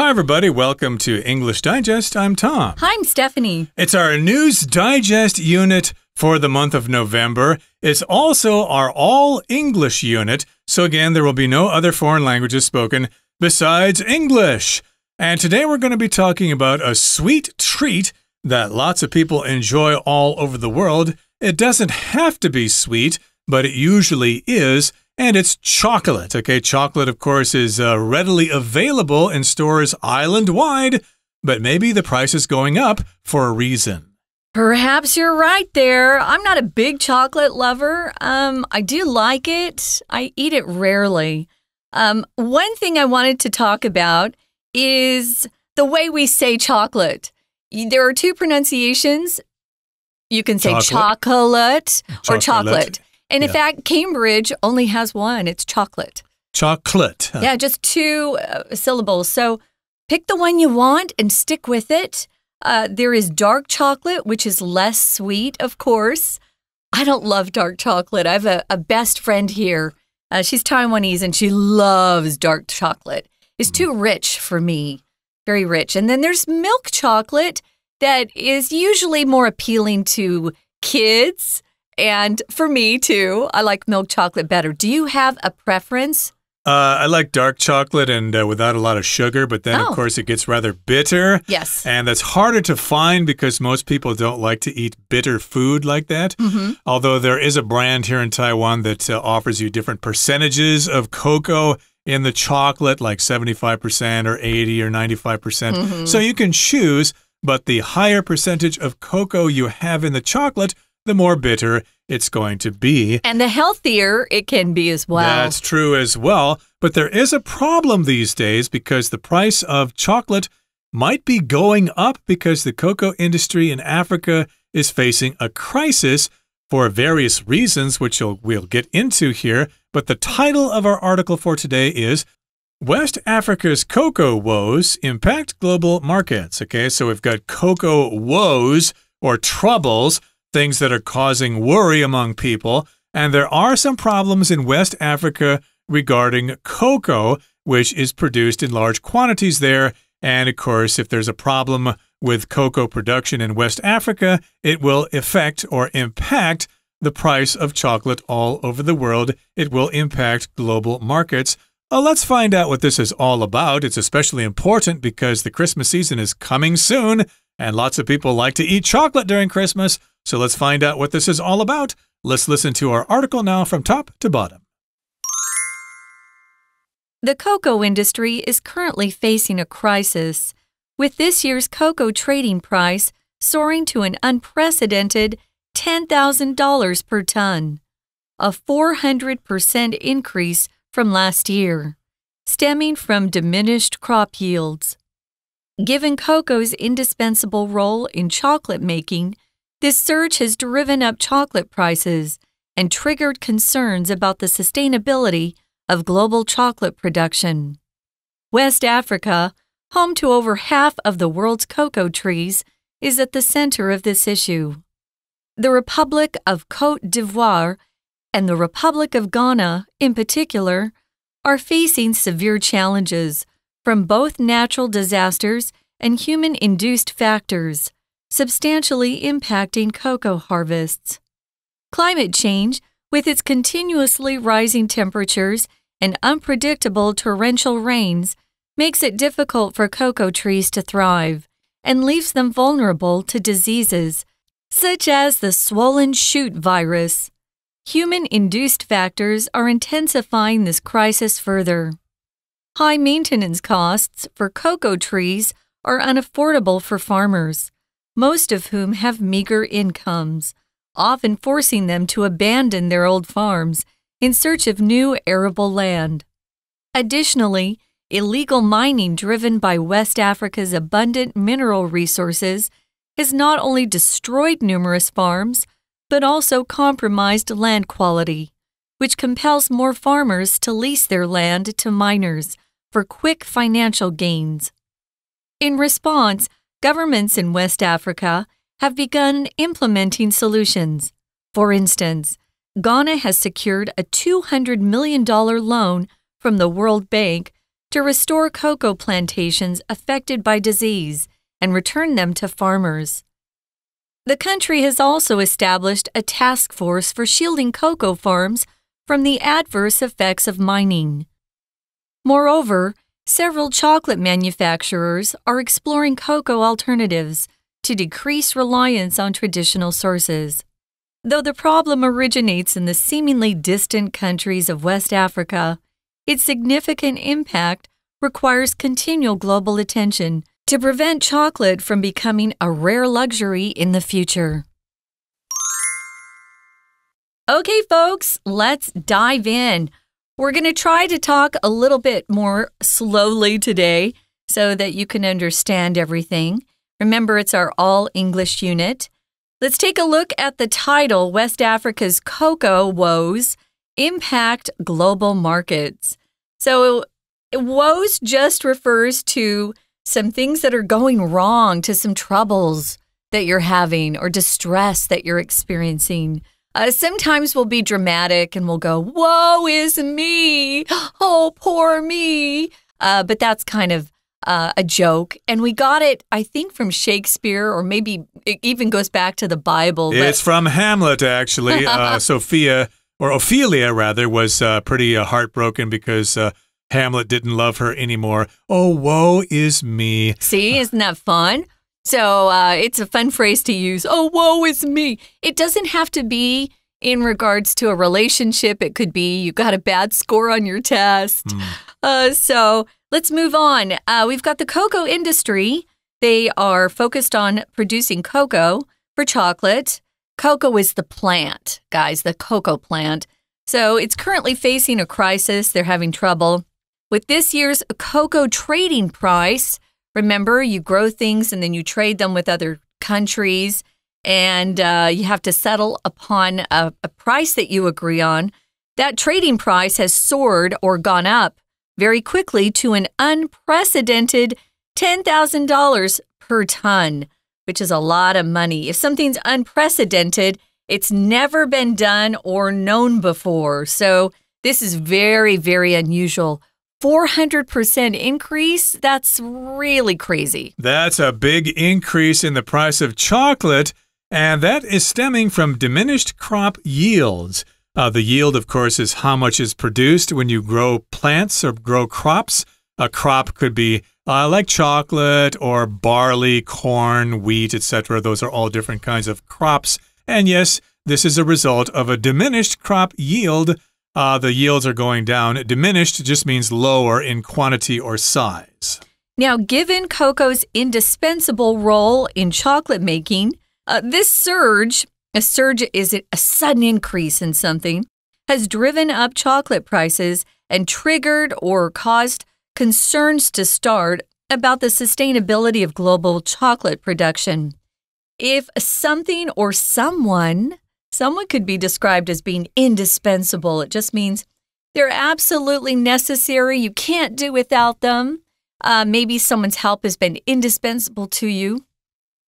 Hi, everybody. Welcome to English Digest. I'm Tom. Hi, I'm Stephanie. It's our News Digest unit for the month of November. It's also our all-English unit. So again, there will be no other foreign languages spoken besides English. And today we're going to be talking about a sweet treat that lots of people enjoy all over the world. It doesn't have to be sweet, but it usually is. And it's chocolate. Okay, chocolate, of course, is readily available in stores island-wide, but maybe the price is going up for a reason. Perhaps you're right there. I'm not a big chocolate lover. I do like it. I eat it rarely. One thing I wanted to talk about is the way we say chocolate. There are two pronunciations. You can say chocolate or chocolate. And in fact, Cambridge only has one. It's chocolate. Chocolate. Yeah, just two syllables. So pick the one you want and stick with it. There is dark chocolate, which is less sweet, of course. I don't love dark chocolate. I have a best friend here. She's Taiwanese, and she loves dark chocolate. It's too rich for me, very rich. And then there's milk chocolate that is usually more appealing to kids. And for me, too, I like milk chocolate better. Do you have a preference? I like dark chocolate and without a lot of sugar, but then, of course, it gets rather bitter. Yes. And that's harder to find because most people don't like to eat bitter food like that. Although there is a brand here in Taiwan that offers you different percentages of cocoa in the chocolate, like 75% or 80 or 95%. So you can choose, but the higher percentage of cocoa you have in the chocolate, the more bitter it's going to be. And the healthier it can be as well. That's true as well. But there is a problem these days because the price of chocolate might be going up because the cocoa industry in Africa is facing a crisis for various reasons, which we'll get into here. But the title of our article for today is West Africa's Cocoa Woes Impact Global Markets. Okay, so we've got cocoa woes or troubles, things that are causing worry among people. And there are some problems in West Africa regarding cocoa, which is produced in large quantities there. And of course, if there's a problem with cocoa production in West Africa, it will affect or impact the price of chocolate all over the world. It will impact global markets. Let's find out what this is all about. It's especially important because the Christmas season is coming soon, and lots of people like to eat chocolate during Christmas. So let's find out what this is all about. Let's listen to our article now from top to bottom. The cocoa industry is currently facing a crisis, with this year's cocoa trading price soaring to an unprecedented $10,000 per ton, a 400% increase from last year, stemming from diminished crop yields. Given cocoa's indispensable role in chocolate making, this surge has driven up chocolate prices and triggered concerns about the sustainability of global chocolate production. West Africa, home to over half of the world's cocoa trees, is at the center of this issue. The Republic of Côte d'Ivoire and the Republic of Ghana, in particular, are facing severe challenges from both natural disasters and human-induced factors, substantially impacting cocoa harvests. Climate change, with its continuously rising temperatures and unpredictable torrential rains, makes it difficult for cocoa trees to thrive and leaves them vulnerable to diseases such as the swollen shoot virus. Human-induced factors are intensifying this crisis further. High maintenance costs for cocoa trees are unaffordable for farmers, most of whom have meager incomes, often forcing them to abandon their old farms in search of new arable land. Additionally, illegal mining driven by West Africa's abundant mineral resources has not only destroyed numerous farms, but also compromised land quality, which compels more farmers to lease their land to miners for quick financial gains. In response, governments in West Africa have begun implementing solutions. For instance, Ghana has secured a $200 million loan from the World Bank to restore cocoa plantations affected by disease and return them to farmers. The country has also established a task force for shielding cocoa farms from the adverse effects of mining. Moreover, several chocolate manufacturers are exploring cocoa alternatives to decrease reliance on traditional sources. Though the problem originates in the seemingly distant countries of West Africa, its significant impact requires continual global attention to prevent chocolate from becoming a rare luxury in the future. Okay, folks, let's dive in. We're going to try to talk a little bit more slowly today so that you can understand everything. Remember, it's our all-English unit. Let's take a look at the title, West Africa's Cocoa Woes Impact Global Markets. So, woes just refers to some things that are going wrong, to some troubles that you're having or distress that you're experiencing. Sometimes we'll be dramatic and we'll go, woe is me, oh, poor me. But that's kind of a joke. And we got it, I think, from Shakespeare, or maybe it even goes back to the Bible. It's from Hamlet, actually. Ophelia, was pretty heartbroken because Hamlet didn't love her anymore. Oh, woe is me. See, isn't that fun? So it's a fun phrase to use. Oh, woe is me. It doesn't have to be in regards to a relationship. It could be you got a bad score on your test. So let's move on. We've got the cocoa industry. They are focused on producing cocoa for chocolate. Cocoa is the plant, guys, the cocoa plant. So it's currently facing a crisis. They're having trouble. With this year's cocoa trading price, remember, you grow things and then you trade them with other countries, and you have to settle upon a price that you agree on. That trading price has soared or gone up very quickly to an unprecedented $10,000 per ton, which is a lot of money. If something's unprecedented, it's never been done or known before. So this is very, very unusual. 400% increase? That's really crazy. That's a big increase in the price of chocolate, and that is stemming from diminished crop yields. The yield, of course, is how much is produced when you grow plants or grow crops. A crop could be like chocolate or barley, corn, wheat, etc. Those are all different kinds of crops. And yes, this is a result of a diminished crop yield. The yields are going down. Diminished just means lower in quantity or size. Now, given cocoa's indispensable role in chocolate making, this surge, a surge is a sudden increase in something, has driven up chocolate prices and triggered or caused concerns to start about the sustainability of global chocolate production. If something or someone could be described as being indispensable. It just means they're absolutely necessary. You can't do without them. Maybe someone's help has been indispensable to you.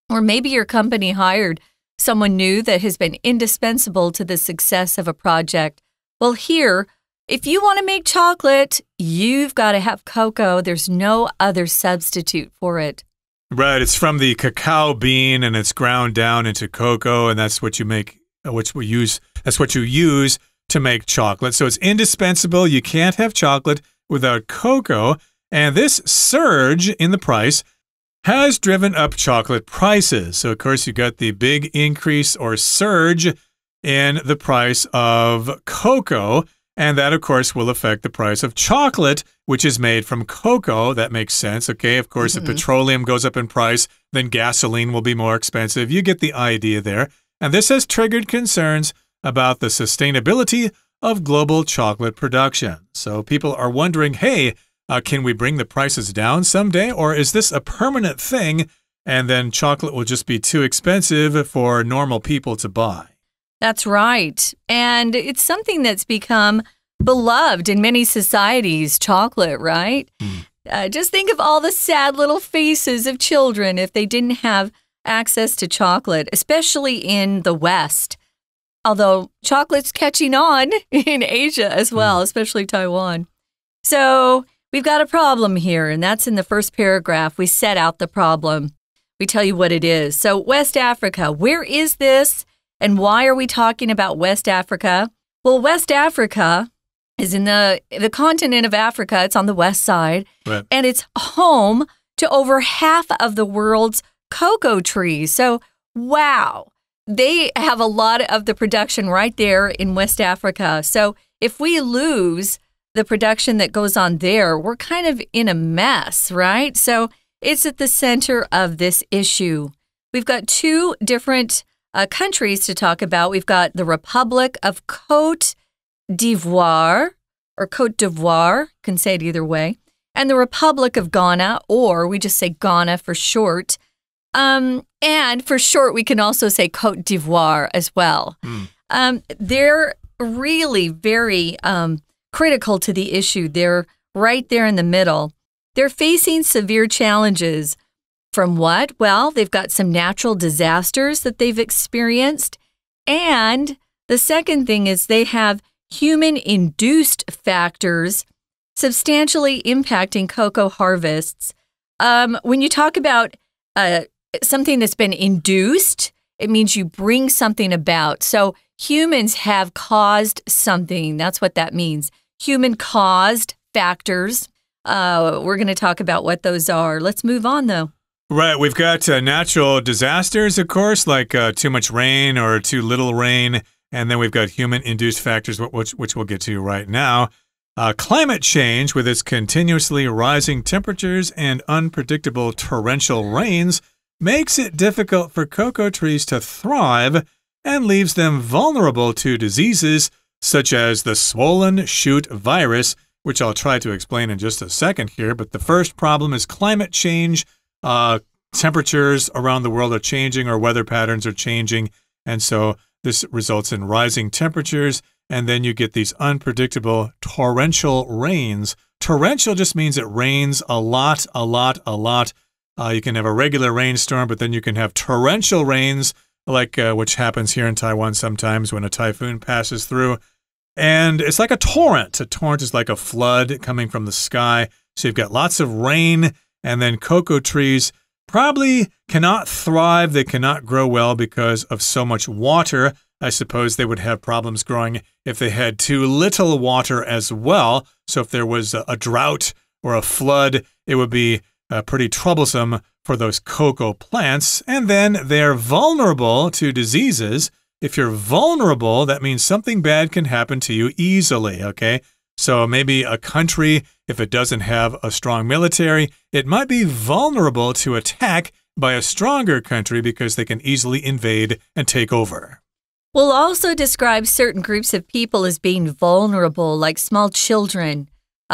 Or maybe your company hired someone new that has been indispensable to the success of a project. Well, here, if you want to make chocolate, you've got to have cocoa. There's no other substitute for it. Right. It's from the cacao bean, and it's ground down into cocoa, and that's what you make. That's what you use to make chocolate. So it's indispensable. You can't have chocolate without cocoa. And this surge in the price has driven up chocolate prices. So, of course, you got the big increase or surge in the price of cocoa. And that, of course, will affect the price of chocolate, which is made from cocoa. That makes sense. Okay, of course, if petroleum goes up in price, then gasoline will be more expensive. You get the idea there. And this has triggered concerns about the sustainability of global chocolate production. So people are wondering, hey, can we bring the prices down someday? Or is this a permanent thing and then chocolate will just be too expensive for normal people to buy? That's right. And it's something that's become beloved in many societies, chocolate, right? Just think of all the sad little faces of children if they didn't have access to chocolate, especially in the West. Although chocolate's catching on in Asia as well, especially Taiwan. So we've got a problem here, and that's in the first paragraph. We set out the problem. We tell you what it is. So West Africa, where is this? And why are we talking about West Africa? Well, West Africa is in the continent of Africa. It's on the west side. Right. And it's home to over half of the world's cocoa trees. So, wow. They have a lot of the production right there in West Africa. So if we lose the production that goes on there, we're kind of in a mess, right? So it's at the center of this issue. We've got two different countries to talk about. We've got the Republic of Côte d'Ivoire, or Côte d'Ivoire, you can say it either way, and the Republic of Ghana, or we just say Ghana for short. And for short, we can also say Côte d'Ivoire as well. They're really very critical to the issue. They're right there in the middle. They're facing severe challenges. From what? Well, they've got some natural disasters that they've experienced. And the second thing is they have human-induced factors substantially impacting cocoa harvests. When you talk about something that's been induced, it means you bring something about. So humans have caused something. That's what that means. Human-caused factors. We're going to talk about what those are. Let's move on, though. Right. We've got natural disasters, of course, like too much rain or too little rain. And then we've got human-induced factors, which we'll get to right now. Climate change, with its continuously rising temperatures and unpredictable torrential rains, makes it difficult for cocoa trees to thrive and leaves them vulnerable to diseases such as the swollen shoot virus, which I'll try to explain in just a second here. But the first problem is climate change. Temperatures around the world are changing, or weather patterns are changing, and so this results in rising temperatures, and then you get these unpredictable torrential rains. Torrential just means it rains a lot. You can have a regular rainstorm, but then you can have torrential rains, like which happens here in Taiwan sometimes when a typhoon passes through. And it's like a torrent. A torrent is like a flood coming from the sky. So you've got lots of rain, and then cocoa trees probably cannot thrive. They cannot grow well because of so much water. I suppose they would have problems growing if they had too little water as well. So if there was a drought or a flood, it would be pretty troublesome for those cocoa plants. And then they're vulnerable to diseases. If you're vulnerable, that means something bad can happen to you easily, okay? So maybe a country, if it doesn't have a strong military, it might be vulnerable to attack by a stronger country because they can easily invade and take over. We'll also describe certain groups of people as being vulnerable, like small children.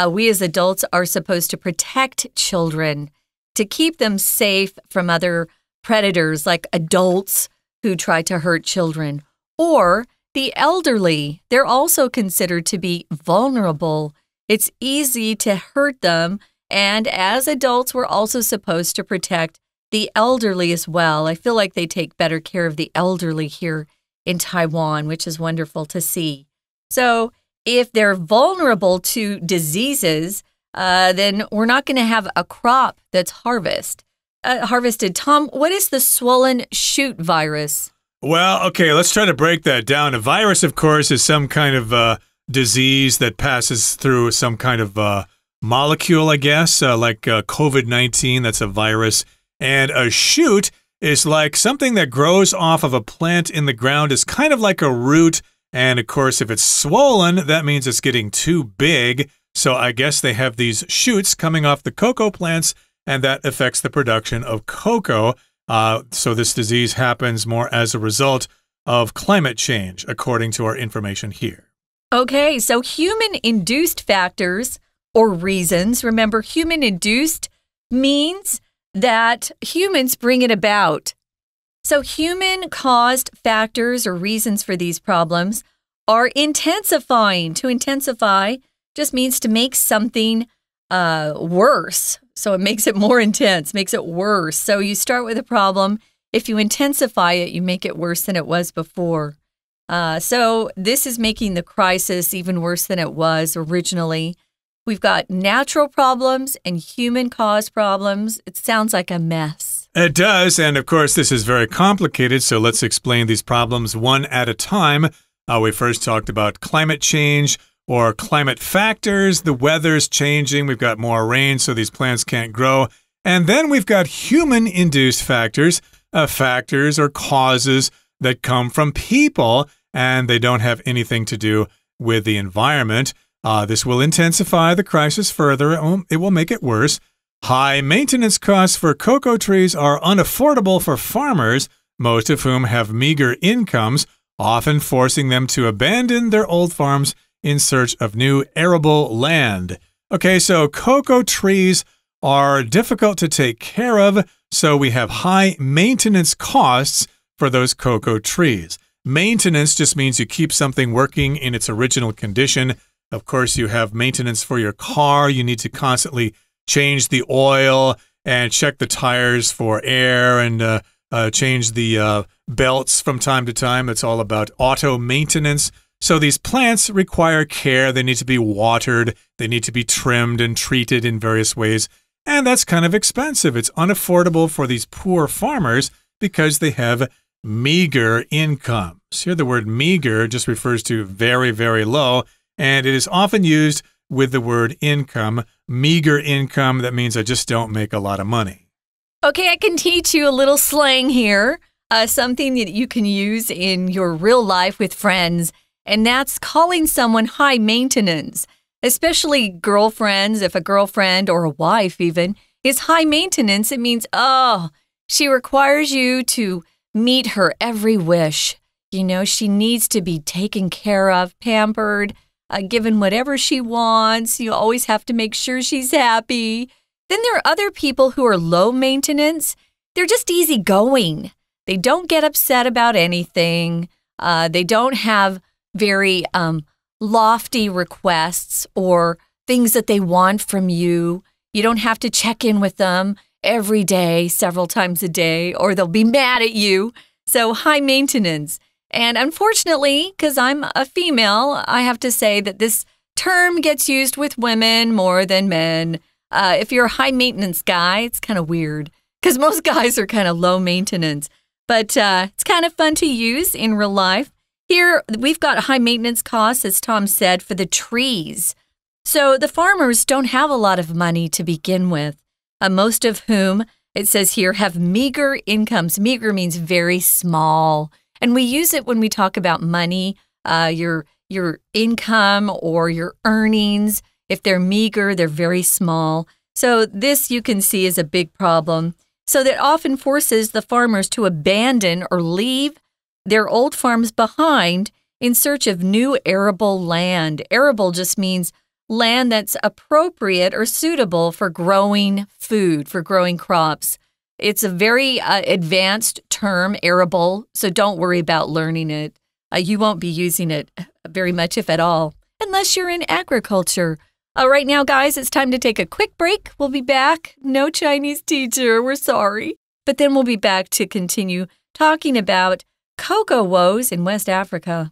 We as adults are supposed to protect children to keep them safe from other predators like adults who try to hurt children. Or the elderly, they're also considered to be vulnerable. It's easy to hurt them, and as adults, we're also supposed to protect the elderly as well. I feel like they take better care of the elderly here in Taiwan, which is wonderful to see. So if they're vulnerable to diseases, then we're not going to have a crop that's harvested. Tom, what is the swollen shoot virus? Well, okay, let's try to break that down. A virus, of course, is some kind of disease that passes through some kind of molecule, I guess, like COVID-19, that's a virus. And a shoot is like something that grows off of a plant in the ground. It's kind of like a root. And, of course, if it's swollen, that means it's getting too big. So I guess they have these shoots coming off the cocoa plants, and that affects the production of cocoa. So this disease happens more as a result of climate change, according to our information here. Okay, so human-induced factors or reasons. Remember, human-induced means that humans bring it about. So human-caused factors or reasons for these problems are intensifying. To intensify just means to make something worse. So it makes it more intense, makes it worse. So you start with a problem. If you intensify it, you make it worse than it was before. So this is making the crisis even worse than it was originally. We've got natural problems and human-caused problems. It sounds like a mess. It does, and of course, this is very complicated, so let's explain these problems one at a time. We first talked about climate change or climate factors. The weather's changing. We've got more rain, so these plants can't grow. And then we've got human-induced factors, factors or causes that come from people, and they don't have anything to do with the environment. This will intensify the crisis further. It will make it worse. High maintenance costs for cocoa trees are unaffordable for farmers, most of whom have meager incomes, often forcing them to abandon their old farms in search of new arable land. Okay, so cocoa trees are difficult to take care of, so we have high maintenance costs for those cocoa trees. Maintenance just means you keep something working in its original condition. Of course, you have maintenance for your car. You need to constantly change the oil and check the tires for air and change the belts from time to time. It's all about auto maintenance. So these plants require care. They need to be watered. They need to be trimmed and treated in various ways. And that's kind of expensive. It's unaffordable for these poor farmers because they have meager incomes. Here, the word meager just refers to very, very low, and it is often used with the word income. Meager income, that means I just don't make a lot of money. Okay, I can teach you a little slang here, something that you can use in your real life with friends, and that's calling someone high maintenance, especially girlfriends. If a girlfriend or a wife even is high maintenance, it means, oh, she requires you to meet her every wish. You know, she needs to be taken care of, pampered, given whatever she wants. You always have to make sure she's happy. Then there are other people who are low maintenance. They're just easygoing. They don't get upset about anything. They don't have very lofty requests or things that they want from you. You don't have to check in with them every day, several times a day, or they'll be mad at you. So high maintenance. And unfortunately, because I'm a female, I have to say that this term gets used with women more than men. If you're a high maintenance guy, it's kind of weird because most guys are kind of low maintenance. But it's kind of fun to use in real life. Here, we've got high maintenance costs, as Tom said, for the trees. So the farmers don't have a lot of money to begin with, most of whom, it says here, have meager incomes. Meager means very small. And we use it when we talk about money, your income or your earnings. If they're meager, they're very small. So this you can see is a big problem. So that often forces the farmers to abandon or leave their old farms behind in search of new arable land. Arable just means land that's appropriate or suitable for growing food, for growing crops. It's a very advanced term, arable, so don't worry about learning it. You won't be using it very much, if at all, unless you're in agriculture. Right now, guys, it's time to take a quick break. We'll be back. No Chinese teacher, we're sorry. But then we'll be back to continue talking about cocoa woes in West Africa.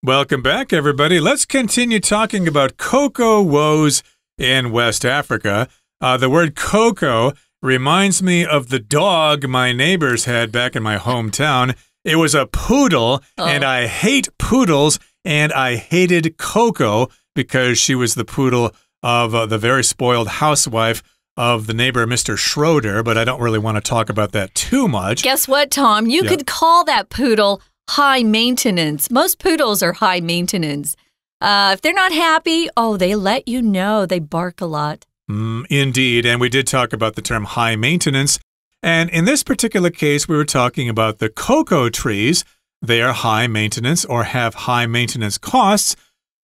Welcome back, everybody. Let's continue talking about cocoa woes in West Africa. The word cocoa reminds me of the dog my neighbors had back in my hometown. It was a poodle, and I hate poodles, and I hated Coco because she was the poodle of the very spoiled housewife of the neighbor, Mr. Schroeder, but I don't really want to talk about that too much. Guess what, Tom? You could call that poodle high maintenance. Most poodles are high maintenance. If they're not happy, they let you know. They bark a lot. Indeed, and we did talk about the term high maintenance. And in this particular case, we were talking about the cocoa trees. They are high maintenance or have high maintenance costs,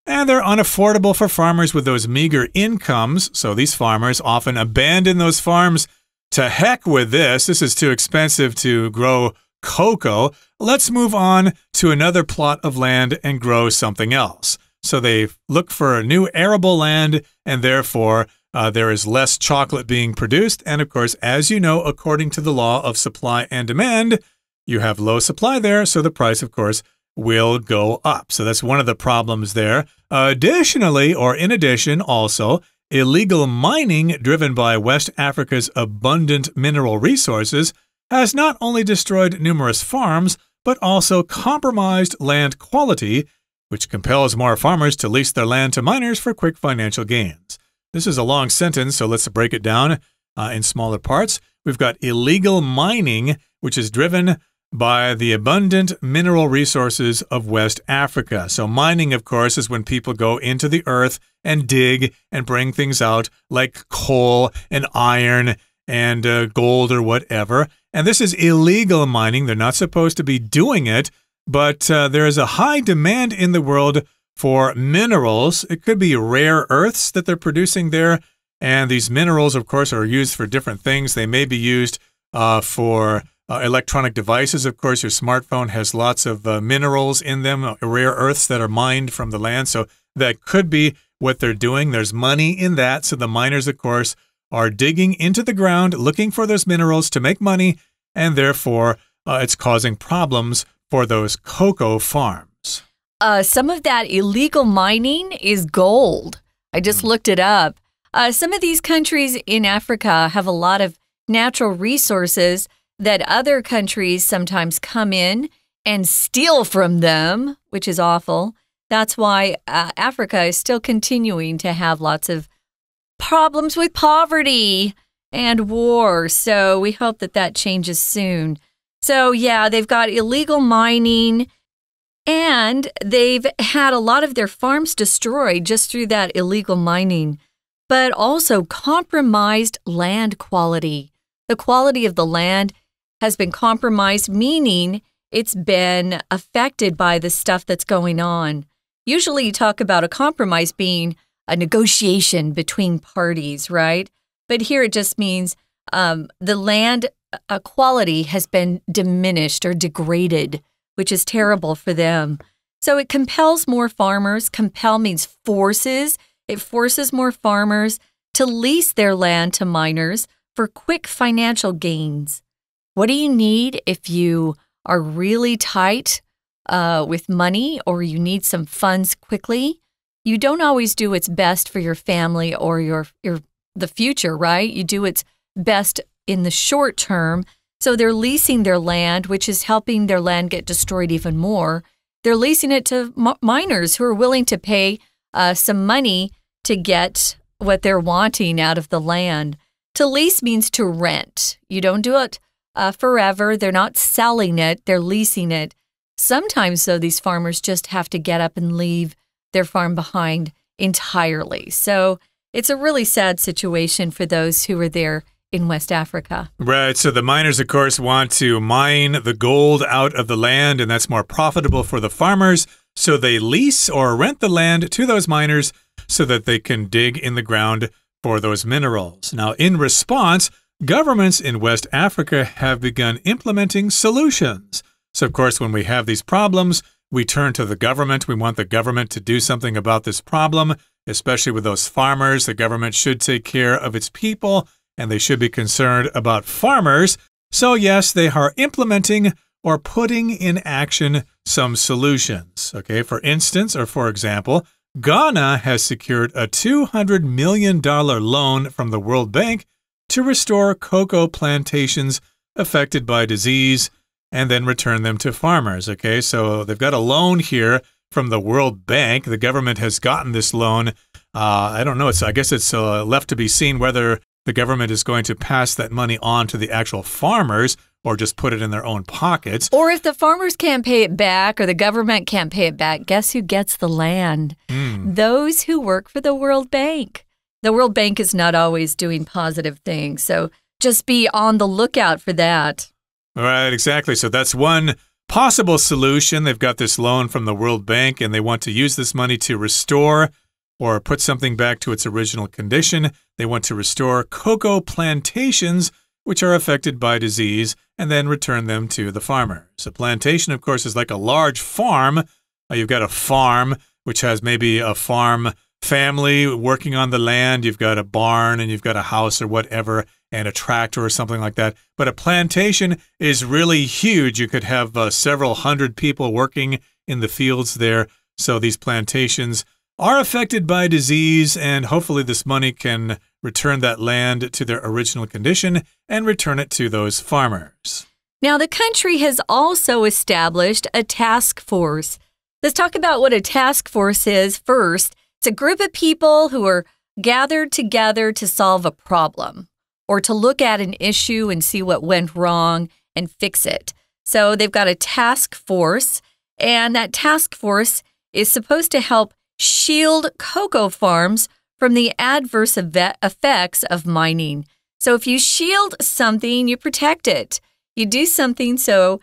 and they're unaffordable for farmers with those meager incomes. So these farmers often abandon those farms. To heck with this. This is too expensive to grow cocoa. Let's move on to another plot of land and grow something else. So they look for a new arable land, and therefore there is less chocolate being produced. And of course, as you know, according to the law of supply and demand, you have low supply there, so the price, of course, will go up. So that's one of the problems there. Additionally, or in addition, also, illegal mining driven by West Africa's abundant mineral resources has not only destroyed numerous farms, but also compromised land quality, which compels more farmers to lease their land to miners for quick financial gains. This is a long sentence, so let's break it down in smaller parts. We've got illegal mining, which is driven by the abundant mineral resources of West Africa. So mining, of course, is when people go into the earth and dig and bring things out like coal and iron and gold or whatever. And this is illegal mining. They're not supposed to be doing it, but there is a high demand in the world for minerals. It could be rare earths that they're producing there. And these minerals, of course, are used for different things. They may be used for electronic devices. Of course, your smartphone has lots of minerals in them, rare earths that are mined from the land. So that could be what they're doing. There's money in that. So the miners, of course, are digging into the ground, looking for those minerals to make money, and therefore it's causing problems for those cocoa farms. Some of that illegal mining is gold. I just looked it up. Some of these countries in Africa have a lot of natural resources that other countries sometimes come in and steal from them, which is awful. That's why Africa is still continuing to have lots of problems with poverty and war. So we hope that that changes soon. So yeah, they've got illegal mining and they've had a lot of their farms destroyed just through that illegal mining, but also compromised land quality. The quality of the land has been compromised, meaning it's been affected by the stuff that's going on. Usually you talk about a compromise being a negotiation between parties, right? But here it just means the land quality has been diminished or degraded, which is terrible for them. So it compels more farmers. Compel means forces. It forces more farmers to lease their land to miners for quick financial gains. What do you need if you are really tight with money or you need some funds quickly? You don't always do what's best for your family or the future, right? You do what's best in the short term. So they're leasing their land, which is helping their land get destroyed even more. They're leasing it to miners who are willing to pay some money to get what they're wanting out of the land. To lease means to rent. You don't do it forever. They're not selling it. They're leasing it. Sometimes, though, these farmers just have to get up and leave their farm behind entirely. So it's a really sad situation for those who are there in West Africa. Right. So the miners, of course, want to mine the gold out of the land, and that's more profitable for the farmers. So they lease or rent the land to those miners so that they can dig in the ground for those minerals. Now, in response, governments in West Africa have begun implementing solutions. So, of course, when we have these problems, we turn to the government. We want the government to do something about this problem, especially with those farmers. The government should take care of its people, and they should be concerned about farmers. So, yes, they are implementing or putting in action some solutions. Okay, for instance, or for example, Ghana has secured a $200 million loan from the World Bank to restore cocoa plantations affected by disease and then return them to farmers. Okay, so they've got a loan here from the World Bank. The government has gotten this loan. I don't know. I guess it's left to be seen whether the government is going to pass that money on to the actual farmers or just put it in their own pockets. Or if the farmers can't pay it back or the government can't pay it back, guess who gets the land? Those who work for the World Bank. The World Bank is not always doing positive things, so just be on the lookout for that. Right, exactly. So that's one possible solution. They've got this loan from the World Bank, and they want to use this money to restore or put something back to its original condition. They want to restore cocoa plantations, which are affected by disease, and then return them to the farmers. A plantation, of course, is like a large farm. You've got a farm, which has maybe a farm family working on the land. You've got a barn and you've got a house or whatever and a tractor or something like that. But a plantation is really huge. You could have several hundred people working in the fields there. So these plantations are affected by disease, and hopefully this money can return that land to their original condition and return it to those farmers. Now, the country has also established a task force. Let's talk about what a task force is first. It's a group of people who are gathered together to solve a problem or to look at an issue and see what went wrong and fix it. So they've got a task force, and that task force is supposed to help shield cocoa farms from the adverse effects of mining. So if you shield something, you protect it. You do something so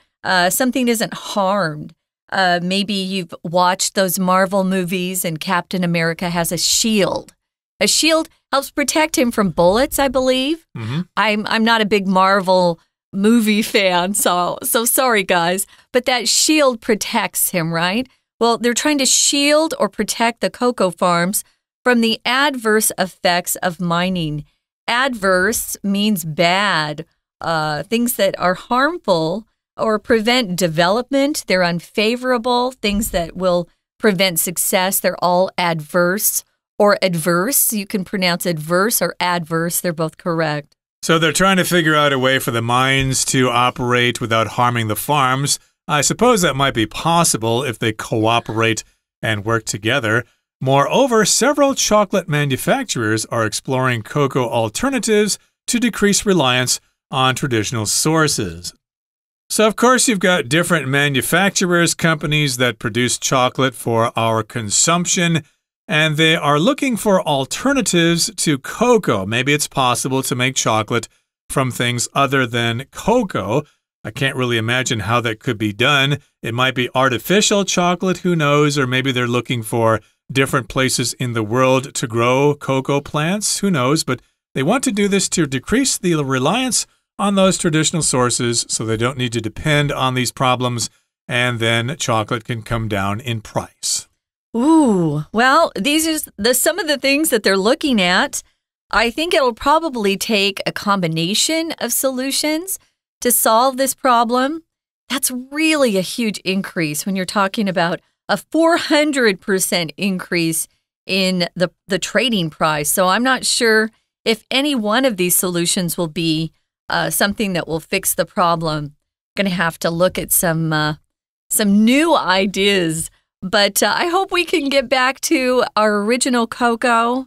something isn't harmed. Maybe you've watched those Marvel movies and Captain America has a shield. A shield helps protect him from bullets, I believe. Mm-hmm. I'm not a big Marvel movie fan, so sorry, guys. But that shield protects him, right? Well, they're trying to shield or protect the cocoa farms from the adverse effects of mining. Adverse means bad, things that are harmful or prevent development. They're unfavorable, things that will prevent success. They're all adverse or adverse. You can pronounce adverse or adverse. They're both correct. So they're trying to figure out a way for the mines to operate without harming the farms. I suppose that might be possible if they cooperate and work together. Moreover, several chocolate manufacturers are exploring cocoa alternatives to decrease reliance on traditional sources. So, of course, you've got different manufacturers, companies that produce chocolate for our consumption, and they are looking for alternatives to cocoa. Maybe it's possible to make chocolate from things other than cocoa. I can't really imagine how that could be done. It might be artificial chocolate, who knows? Or maybe they're looking for different places in the world to grow cocoa plants, who knows? But they want to do this to decrease the reliance on those traditional sources so they don't need to depend on these problems, and then chocolate can come down in price. Ooh, well, these are some of the things that they're looking at. I think it'll probably take a combination of solutions to solve this problem. That's really a huge increase when you're talking about a 400% increase in the trading price. So I'm not sure if any one of these solutions will be something that will fix the problem. Going to have to look at some new ideas. But I hope we can get back to our original cocoa.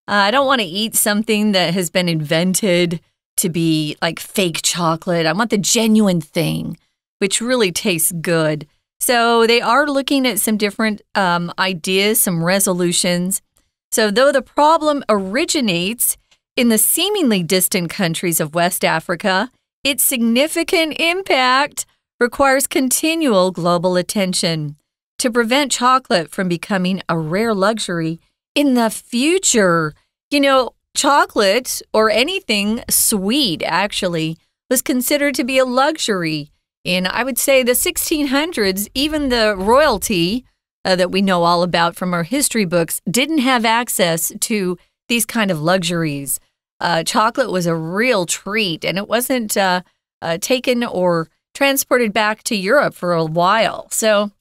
I don't want to eat something that has been invented to be like fake chocolate. I want the genuine thing, which really tastes good. So they are looking at some different ideas, some resolutions. So though the problem originates in the seemingly distant countries of West Africa, its significant impact requires continual global attention to prevent chocolate from becoming a rare luxury in the future. You know, chocolate or anything sweet actually was considered to be a luxury. In, I would say, the 1600s, even the royalty that we know all about from our history books didn't have access to these kind of luxuries. Chocolate was a real treat, and it wasn't taken or transported back to Europe for a while. So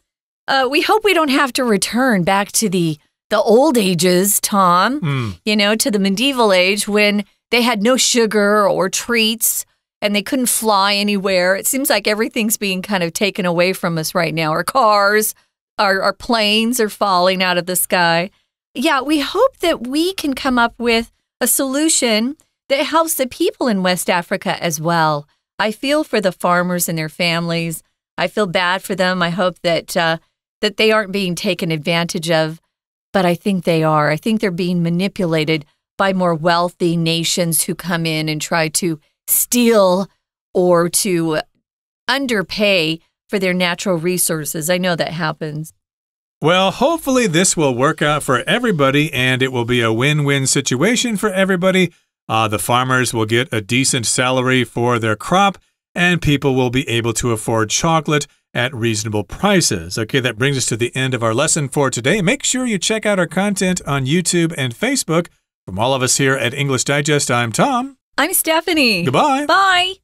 we hope we don't have to return back to the old ages, Tom, you know, to the medieval age when they had no sugar or treats and they couldn't fly anywhere. It seems like everything's being kind of taken away from us right now. Our cars, our planes are falling out of the sky. Yeah, we hope that we can come up with a solution that helps the people in West Africa as well. I feel for the farmers and their families. I feel bad for them. I hope that that they aren't being taken advantage of, but I think they are. I think they're being manipulated by more wealthy nations who come in and try to steal or to underpay for their natural resources. I know that happens. Well, hopefully this will work out for everybody, and it will be a win-win situation for everybody. The farmers will get a decent salary for their crop, and people will be able to afford chocolate, at reasonable prices. Okay, that brings us to the end of our lesson for today. Make sure you check out our content on YouTube and Facebook. From all of us here at English Digest, I'm Tom. I'm Stephanie. Goodbye. Bye.